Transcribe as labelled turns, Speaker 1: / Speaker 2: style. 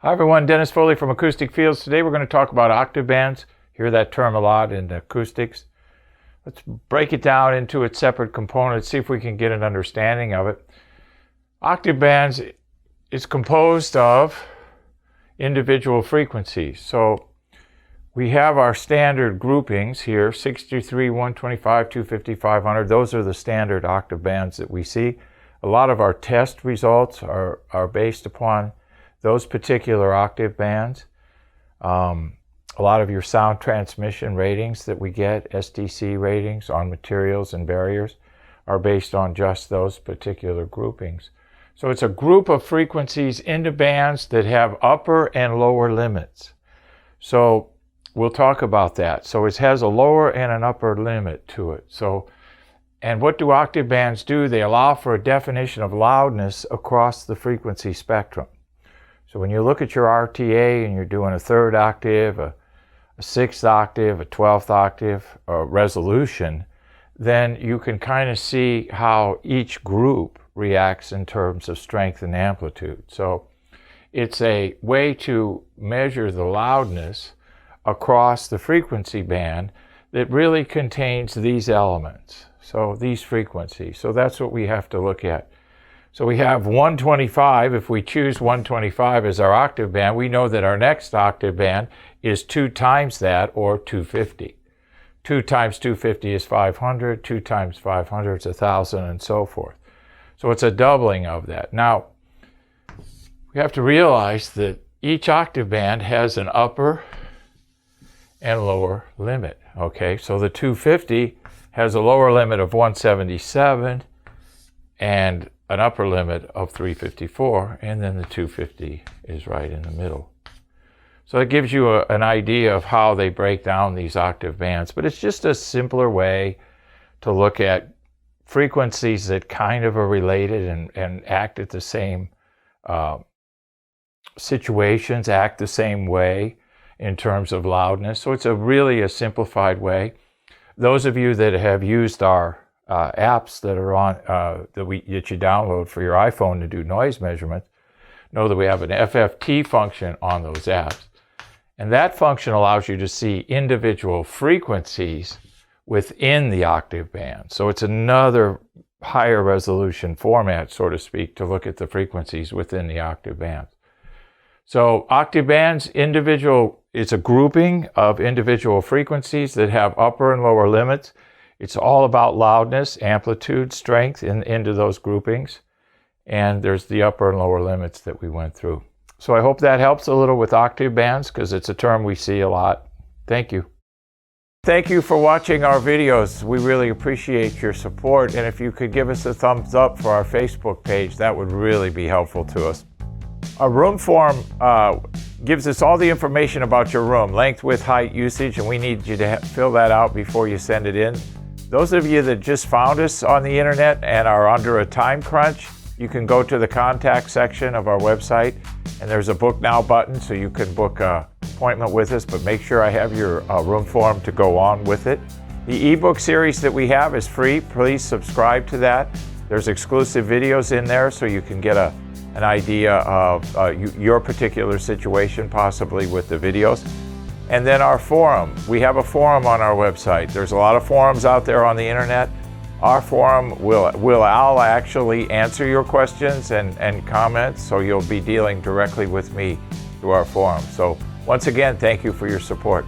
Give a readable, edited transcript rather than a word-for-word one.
Speaker 1: Hi everyone, Dennis Foley from Acoustic Fields. Today we're going to talk about octave bands. Hear that term a lot in acoustics. Let's break it down into its separate components, see if we can get an understanding of it. Octave bands is composed of individual frequencies. So we have our standard groupings here, 63, 125, 250, 500. Those are the standard octave bands that we see. A lot of our test results are based upon those particular octave bands. A lot of your sound transmission ratings that we get, STC ratings on materials and barriers, are based on just those particular groupings. So it's a group of frequencies into bands that have upper and lower limits. So we'll talk about that. So it has a lower and an upper limit to it. And what do octave bands do? They allow for a definition of loudness across the frequency spectrum. So when you look at your RTA and you're doing a third octave, a sixth octave, a 12th octave resolution, then you can kind of see how each group reacts in terms of strength and amplitude. So it's a way to measure the loudness across the frequency band that really contains these elements. So these frequencies. So that's what we have to look at. So we have 125. If we choose 125 as our octave band, we know that our next octave band is 2 times that, or 250. 2 times 250 is 500, 2 times 500 is 1,000, and so forth. So it's a doubling of that. Now, we have to realize that each octave band has an upper and lower limit. Okay, so the 250 has a lower limit of 177 and an upper limit of 354, and then the 250 is right in the middle. So it gives you an idea of how they break down these octave bands, but it's just a simpler way to look at frequencies that kind of are related and act at the same situations, act the same way in terms of loudness. So it's really a simplified way. Those of you that have used our apps that are on that you download for your iPhone to do noise measurements know that we have an FFT function on those apps, and that function allows you to see individual frequencies within the octave band. So it's another higher resolution format, so to speak, to look at the frequencies within the octave bands. So octave bands, it's a grouping of individual frequencies that have upper and lower limits. It's all about loudness, amplitude, strength into those groupings. And there's the upper and lower limits that we went through. So I hope that helps a little with octave bands, because it's a term we see a lot. Thank you. Thank you for watching our videos. We really appreciate your support. And if you could give us a thumbs up for our Facebook page, that would really be helpful to us. Our room form gives us all the information about your room, length, width, height, usage, and we need you to fill that out before you send it in. Those of you that just found us on the internet and are under a time crunch, you can go to the contact section of our website, and there's a book now button, so you can book an appointment with us, but make sure I have your room form to go on with it. The ebook series that we have is free. Please subscribe to that. There's exclusive videos in there, so you can get an idea of your particular situation, possibly with the videos. And then our forum. We have a forum on our website. There's a lot of forums out there on the internet. Our forum I'll actually answer your questions and comments, so you'll be dealing directly with me through our forum. So once again, thank you for your support.